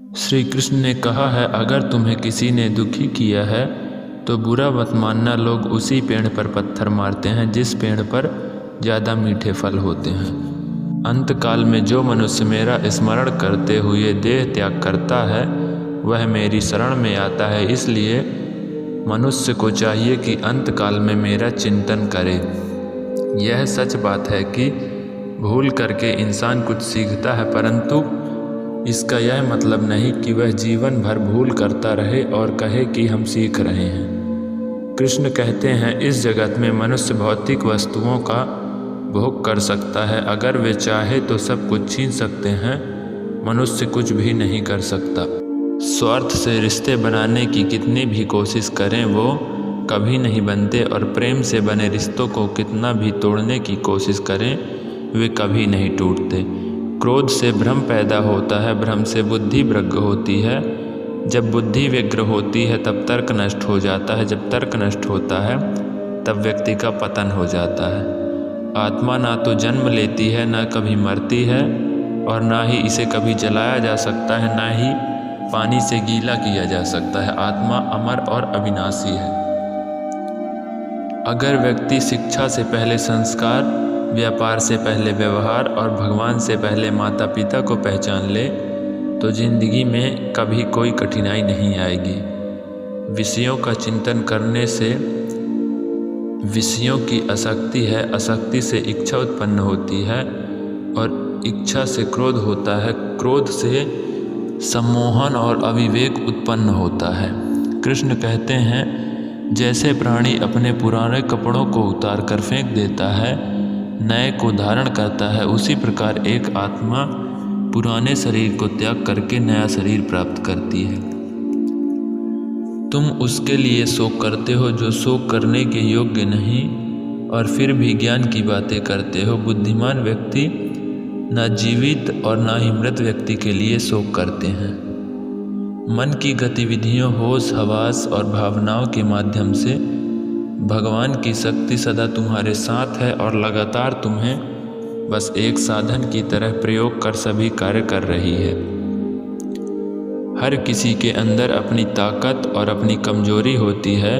श्री कृष्ण ने कहा है, अगर तुम्हें किसी ने दुखी किया है तो बुरा मत मानना। लोग उसी पेड़ पर पत्थर मारते हैं जिस पेड़ पर ज़्यादा मीठे फल होते हैं। अंत काल में जो मनुष्य मेरा स्मरण करते हुए देह त्याग करता है वह मेरी शरण में आता है। इसलिए मनुष्य को चाहिए कि अंत काल में मेरा चिंतन करे। यह सच बात है कि भूल करके इंसान कुछ सीखता है, परंतु इसका यह मतलब नहीं कि वह जीवन भर भूल करता रहे और कहे कि हम सीख रहे हैं। कृष्ण कहते हैं, इस जगत में मनुष्य भौतिक वस्तुओं का भोग कर सकता है। अगर वे चाहे तो सब कुछ छीन सकते हैं, मनुष्य कुछ भी नहीं कर सकता। स्वार्थ से रिश्ते बनाने की कितनी भी कोशिश करें वो कभी नहीं बनते, और प्रेम से बने रिश्तों को कितना भी तोड़ने की कोशिश करें वे कभी नहीं टूटते। क्रोध से भ्रम पैदा होता है, भ्रम से बुद्धि व्यग्र होती है। जब बुद्धि व्यग्र होती है तब तर्क नष्ट हो जाता है, जब तर्क नष्ट होता है तब व्यक्ति का पतन हो जाता है। आत्मा ना तो जन्म लेती है, ना कभी मरती है, और ना ही इसे कभी जलाया जा सकता है, ना ही पानी से गीला किया जा सकता है। आत्मा अमर और अविनाशी है। अगर व्यक्ति शिक्षा से पहले संस्कार, व्यापार से पहले व्यवहार और भगवान से पहले माता पिता को पहचान ले तो जिंदगी में कभी कोई कठिनाई नहीं आएगी। विषयों का चिंतन करने से विषयों की आसक्ति है, आसक्ति से इच्छा उत्पन्न होती है और इच्छा से क्रोध होता है, क्रोध से सम्मोहन और अविवेक उत्पन्न होता है। कृष्ण कहते हैं, जैसे प्राणी अपने पुराने कपड़ों को उतार कर फेंक देता है, नए को धारण करता है, उसी प्रकार एक आत्मा पुराने शरीर को त्याग करके नया शरीर प्राप्त करती है। तुम उसके लिए शोक करते हो जो शोक करने के योग्य नहीं, और फिर भी ज्ञान की बातें करते हो। बुद्धिमान व्यक्ति न जीवित और न ही मृत व्यक्ति के लिए शोक करते हैं। मन की गतिविधियों, होश, हवास और भावनाओं के माध्यम से भगवान की शक्ति सदा तुम्हारे साथ है और लगातार तुम्हें बस एक साधन की तरह प्रयोग कर सभी कार्य कर रही है। हर किसी के अंदर अपनी ताकत और अपनी कमजोरी होती है।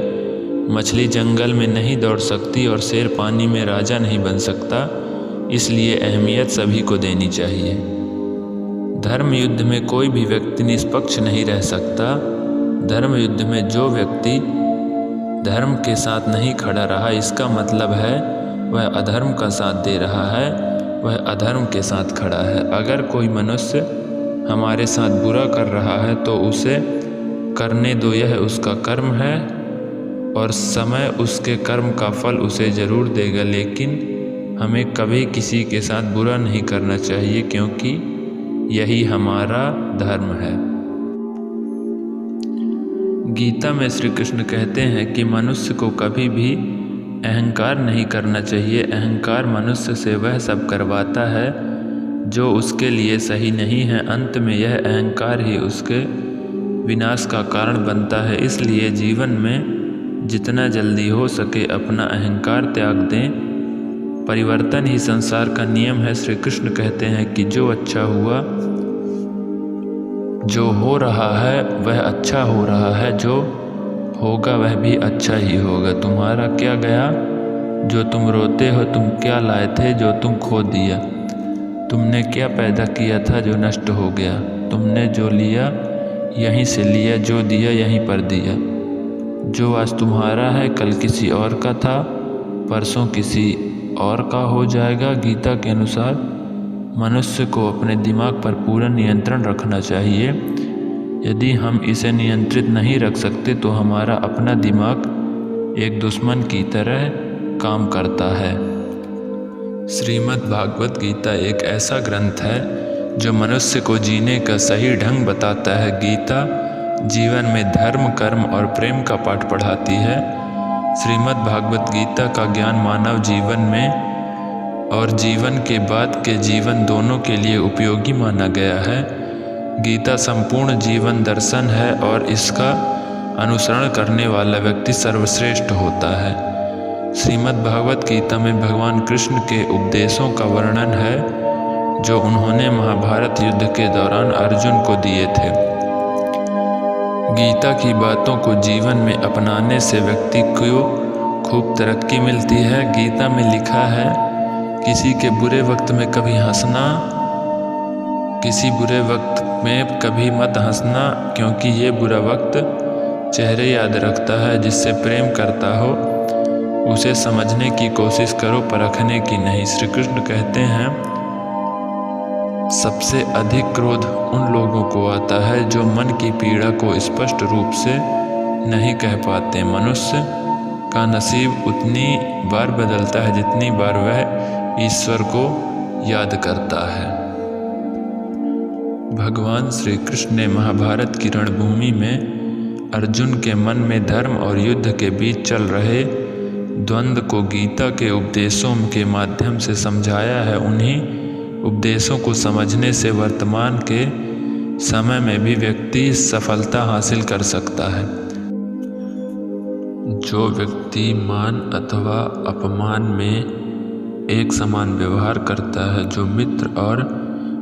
मछली जंगल में नहीं दौड़ सकती और शेर पानी में राजा नहीं बन सकता, इसलिए अहमियत सभी को देनी चाहिए। धर्म युद्ध में कोई भी व्यक्ति निष्पक्ष नहीं रह सकता। धर्म युद्ध में जो व्यक्ति धर्म के साथ नहीं खड़ा रहा, इसका मतलब है वह अधर्म का साथ दे रहा है, वह अधर्म के साथ खड़ा है। अगर कोई मनुष्य हमारे साथ बुरा कर रहा है तो उसे करने दो, यह उसका कर्म है और समय उसके कर्म का फल उसे ज़रूर देगा। लेकिन हमें कभी किसी के साथ बुरा नहीं करना चाहिए, क्योंकि यही हमारा धर्म है। गीता में श्री कृष्ण कहते हैं कि मनुष्य को कभी भी अहंकार नहीं करना चाहिए। अहंकार मनुष्य से वह सब करवाता है जो उसके लिए सही नहीं है। अंत में यह अहंकार ही उसके विनाश का कारण बनता है। इसलिए जीवन में जितना जल्दी हो सके अपना अहंकार त्याग दें। परिवर्तन ही संसार का नियम है। श्री कृष्ण कहते हैं कि जो अच्छा हुआ, जो हो रहा है वह अच्छा हो रहा है, जो होगा वह भी अच्छा ही होगा। तुम्हारा क्या गया जो तुम रोते हो, तुम क्या लाए थे जो तुम खो दिया, तुमने क्या पैदा किया था जो नष्ट हो गया, तुमने जो लिया यहीं से लिया, जो दिया यहीं पर दिया। जो आज तुम्हारा है कल किसी और का था, परसों किसी और का हो जाएगा। गीता के अनुसार मनुष्य को अपने दिमाग पर पूरा नियंत्रण रखना चाहिए। यदि हम इसे नियंत्रित नहीं रख सकते तो हमारा अपना दिमाग एक दुश्मन की तरह काम करता है। श्रीमद् भागवत गीता एक ऐसा ग्रंथ है जो मनुष्य को जीने का सही ढंग बताता है। गीता जीवन में धर्म, कर्म और प्रेम का पाठ पढ़ाती है। श्रीमद् भागवत गीता का ज्ञान मानव जीवन में और जीवन के बाद के जीवन दोनों के लिए उपयोगी माना गया है। गीता संपूर्ण जीवन दर्शन है और इसका अनुसरण करने वाला व्यक्ति सर्वश्रेष्ठ होता है। श्रीमद् भागवत गीता में भगवान कृष्ण के उपदेशों का वर्णन है। जो उन्होंने महाभारत युद्ध के दौरान अर्जुन को दिए थे। गीता की बातों को जीवन में अपनाने से व्यक्ति को खूब तरक्की मिलती है। गीता में लिखा है, किसी के बुरे वक्त में कभी हंसना, किसी बुरे वक्त में कभी मत हंसना, क्योंकि ये बुरा वक्त चेहरे याद रखता है। जिससे प्रेम करता हो उसे समझने की कोशिश करो, परखने की नहीं। श्री कृष्ण कहते हैं, सबसे अधिक क्रोध उन लोगों को आता है जो मन की पीड़ा को स्पष्ट रूप से नहीं कह पाते। मनुष्य का नसीब उतनी बार बदलता है जितनी बार वह ईश्वर को याद करता है। भगवान श्री कृष्ण ने महाभारत की रणभूमि में अर्जुन के मन में धर्म और युद्ध के बीच चल रहे द्वंद्व को गीता के उपदेशों के माध्यम से समझाया है। उन्हीं उपदेशों को समझने से वर्तमान के समय में भी व्यक्ति सफलता हासिल कर सकता है। जो व्यक्ति मान अथवा अपमान में एक समान व्यवहार करता है, जो मित्र और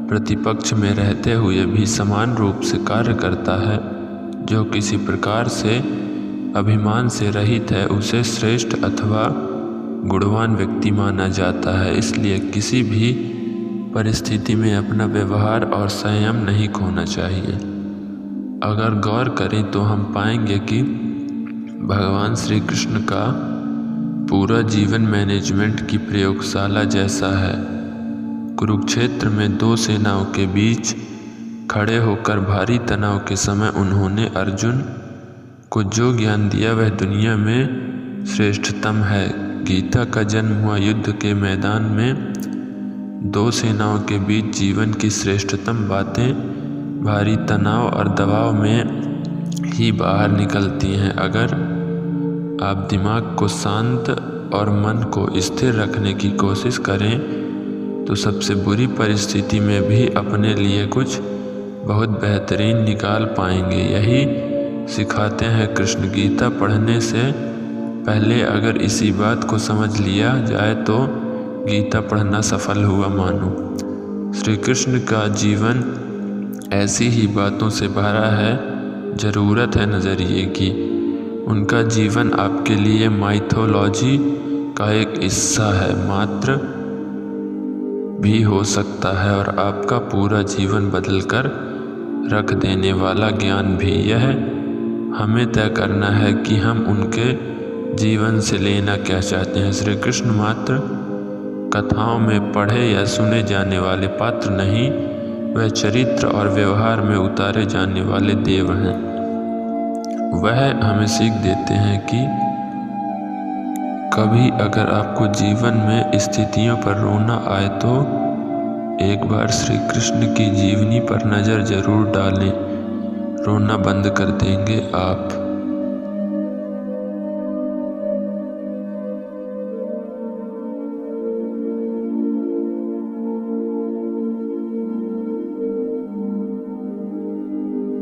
प्रतिपक्ष में रहते हुए भी समान रूप से कार्य करता है, जो किसी प्रकार से अभिमान से रहित है, उसे श्रेष्ठ अथवा गुणवान व्यक्ति माना जाता है। इसलिए किसी भी परिस्थिति में अपना व्यवहार और संयम नहीं खोना चाहिए। अगर गौर करें तो हम पाएंगे कि भगवान श्री कृष्ण का पूरा जीवन मैनेजमेंट की प्रयोगशाला जैसा है। कुरुक्षेत्र में दो सेनाओं के बीच खड़े होकर भारी तनाव के समय उन्होंने अर्जुन को जो ज्ञान दिया वह दुनिया में श्रेष्ठतम है। गीता का जन्म हुआ युद्ध के मैदान में दो सेनाओं के बीच जीवन की श्रेष्ठतम बातें भारी तनाव और दबाव में ही बाहर निकलती हैं। अगर आप दिमाग को शांत और मन को स्थिर रखने की कोशिश करें तो सबसे बुरी परिस्थिति में भी अपने लिए कुछ बहुत बेहतरीन निकाल पाएंगे। यही सिखाते हैं कृष्ण। गीता पढ़ने से पहले अगर इसी बात को समझ लिया जाए तो गीता पढ़ना सफल हुआ मानो। श्री कृष्ण का जीवन ऐसी ही बातों से भरा है। ज़रूरत है नज़रिए की। उनका जीवन आपके लिए माइथोलॉजी का एक हिस्सा है मात्र भी हो सकता है और आपका पूरा जीवन बदल कर रख देने वाला ज्ञान भी। यह हमें तय करना है कि हम उनके जीवन से लेना क्या चाहते हैं। श्री कृष्ण मात्र कथाओं में पढ़े या सुने जाने वाले पात्र नहीं, वह चरित्र और व्यवहार में उतारे जाने वाले देव हैं। वह हमें सीख देते हैं कि कभी अगर आपको जीवन में स्थितियों पर रोना आए तो एक बार श्री कृष्ण की जीवनी पर नज़र जरूर डालें। रोना बंद कर देंगे आप।